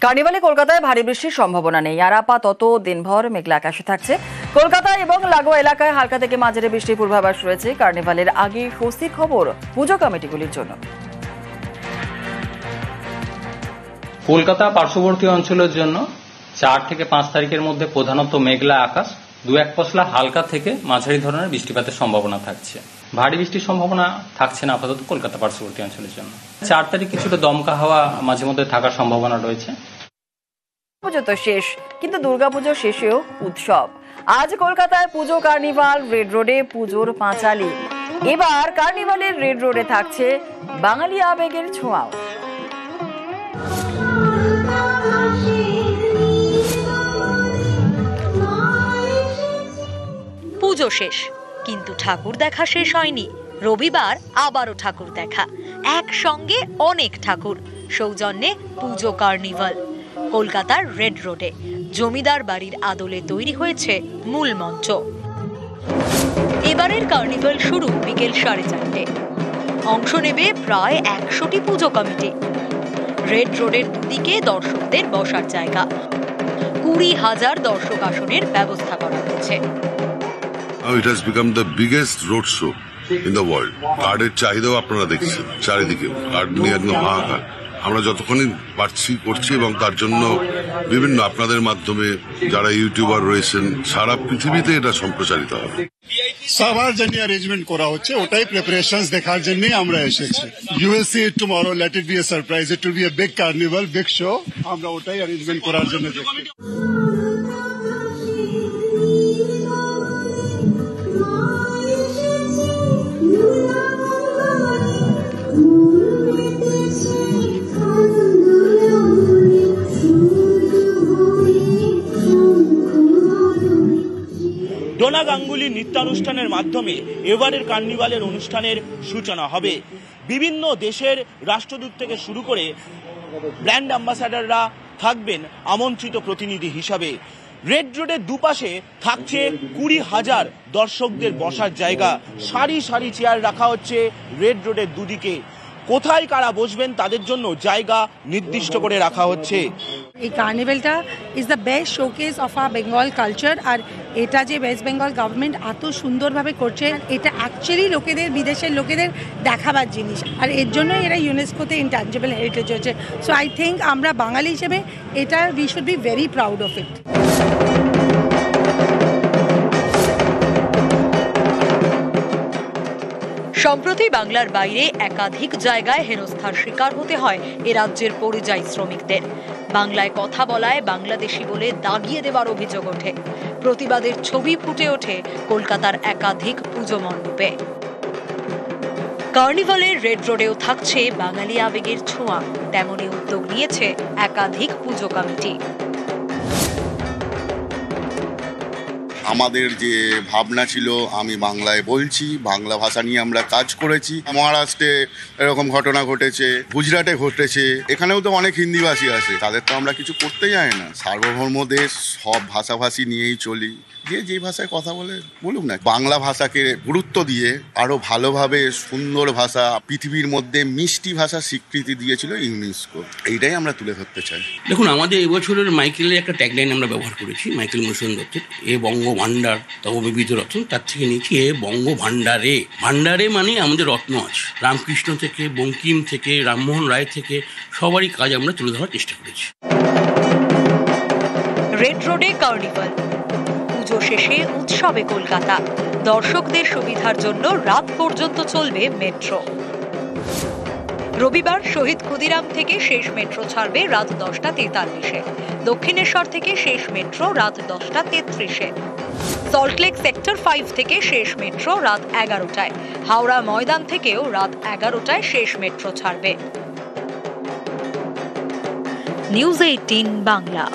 কার্নিভালে কলকাতায় ভারী বৃষ্টির সম্ভাবনা নেই, আর আপাতত দিনভর মেঘলা আকাশে থাকছে। কলকাতা এবং লাগোয়া এলাকায় হালকা থেকে মাঝারি বৃষ্টির পূর্বাভাস রয়েছে। কার্নিভালের আগে স্বস্তির খবর পুজো কমিটিগুলির জন্য। কলকাতা পার্শ্ববর্তী অঞ্চলের জন্য 4 থেকে 5 তারিখের মধ্যে প্রধানত মেঘলা আকাশ, 2-1 পশলা হালকা থেকে মাঝারি ধরনের বৃষ্টিপাতের সম্ভাবনা থাকছে। ভারী বৃষ্টির সম্ভাবনা থাকছে না আপাতত কলকাতা পার্শ্ববর্তী অঞ্চলের জন্য। 4 তারিখ কিছুটা দমকা হাওয়া মাঝে মধ্যে থাকার সম্ভাবনা রয়েছে। পুজো তো শেষ, কিন্তু দুর্গাপুজো শেষেও উৎসব। আজ কলকাতায় পুজো কার্নিভাল, রেড রোডে পুজোর পাঁচালী। এবার কার্নিভালের রেড রোডে থাকছে বাঙালি আবেগের ছোঁয়াও। পুজো শেষ, কিন্তু ঠাকুর দেখা শেষ হয়নি। রবিবার আবারও ঠাকুর দেখা, একসঙ্গে অনেক ঠাকুর। সৌজন্যে পুজো কার্নিভাল। কলকাতার রেড রোডে জমিদার বাড়ির আদলে তৈরি হয়েছে মূল মঞ্চ। এবারের কার্নিভাল শুরু বিকেল 4:30। অংশ নেবে প্রায় 100টি পুজো কমিটি। রেড রোডের দুদিকে দর্শকদের বসার জায়গা, 20,000 দর্শক আসনের ব্যবস্থা করা হয়েছে। It has become the biggest road show in the world. কার্ডের চাহিদাও আপনারা দেখছেন চারিদিকে, কার্ড নিয়ে একদম হাহাকার। আমরা যতক্ষণই পারছি করছি, এবং তার জন্য বিভিন্ন আপনাদের মাধ্যমে যারা ইউটিউবার রয়েছেন সারা পৃথিবীতে এটা সম্প্রচারিত হবে। সবার জন্য অ্যারেঞ্জমেন্ট করা হচ্ছে, ওটাই প্রিপারেশনস দেখার জন্যই আমরা এসেছি। You will see it tomorrow, let it be a surprise, it will be a big carnival, big show. আমরা ওটাই অ্যারেঞ্জমেন্ট করার জন্য দেখছি। ডোনা গাঙ্গুলি নৃত্যানুষ্ঠানের মাধ্যমে এবারের কার্নিভালের অনুষ্ঠানের সূচনা হবে। বিভিন্ন দেশের রাষ্ট্রদূত থেকে শুরু করে ব্র্যান্ড অ্যাম্বাসাডাররা থাকবেন আমন্ত্রিত প্রতিনিধি হিসাবে। রেড রোডের দুপাশে থাকছে 20,000 দর্শকদের বসার জায়গা। সারি সারি চেয়ার রাখা হচ্ছে রেড রোডের দুদিকে। কোথায় কারা বসবেন তাদের জন্য জায়গা নির্দিষ্ট করে রাখা হচ্ছে। এই কার্নিভালটা is the best showcase of our Bengal culture. আর এটা যে ওয়েস্ট বেঙ্গল গভর্নমেন্ট এত সুন্দরভাবে করছে, এটা অ্যাকচুয়ালি লোকেদের, বিদেশের লোকেদের দেখাবার জিনিস। আর এর জন্যই এরা ইউনেস্কোতে ইনট্যাঞ্জিবল হেরিটেজ হচ্ছে। সো আই থিঙ্ক আমরা বাঙালি হিসেবে এটা we should be very proud of it. সম্প্রতি বাংলার বাইরে একাধিক জায়গায় হেনস্থার শিকার হতে হয় এ রাজ্যের পরিযায়ী শ্রমিকদের। বাংলায় কথা বলায় বাংলাদেশি বলে দাগিয়ে দেবার অভিযোগ ওঠে। প্রতিবাদের ছবি ফুটে ওঠে কলকাতার একাধিক পুজো মণ্ডপে। কার্নিভালের রেড রোডেও থাকছে বাঙালি আবেগের ছোঁয়া। তেমনই উদ্যোগ নিয়েছে একাধিক পুজো কমিটি। আমাদের যে ভাবনা ছিল, আমি বাংলায় বলছি, বাংলা ভাষা নিয়ে আমরা কাজ করেছি। মহারাষ্ট্রে এরকম ঘটনা ঘটেছে, গুজরাটে ঘটেছে, এখানেও তো অনেক হিন্দিভাষী আছে, তাদের তো আমরা কিছু করতে যাই না। সার্বভৌম দেশ, সব ভাষাভাষী নিয়েই চলি, যে ভাষায় কথা বলে বলুক না। বাংলা ভাষাকে গুরুত্ব দিয়ে আরো ভালোভাবে সুন্দর ভাষা, পৃথিবীর মধ্যে মিষ্টি ভাষা স্বীকৃতি দিয়েছিল ইউনেস্কো। এইটাই আমরা তুলে ধরতে চাই। দেখুন, আমাদের এবছরের মাইকেলের একটা ট্যাগলাইন আমরা ব্যবহার করেছি, মাইকেল মধুসূদন দত্তের, এ বঙ্গ ভান্ডার তব বিবিধ রত্ন। তার থেকে নিয়েছি এ বঙ্গ ভান্ডারে। ভান্ডারে মানে আমাদের রত্ন আছে, রামকৃষ্ণ থেকে, বঙ্কিম থেকে, রামমোহন রায় থেকে, সবারই কাজ আমরা তুলে ধরার চেষ্টা করেছি। রেড রোডে কার্নিভাল, পুজো শেষে উৎসবে কলকাতা। দর্শকদের সুবিধার জন্য রাত পর্যন্ত চলবে মেট্রো। রবিবার শহীদ ক্ষুদিরাম থেকে শেষ মেট্রো ছাড়বে রাত 10:43-এ। দক্ষিণেশ্বর থেকে শেষ মেট্রো রাত 10:33-এ। সল্টলেক সেক্টর 5 থেকে শেষ মেট্রো রাত 11টায়। হাওড়া ময়দান থেকেও রাত 11টায় শেষ মেট্রো ছাড়বে। নিউজ 18 বাংলা।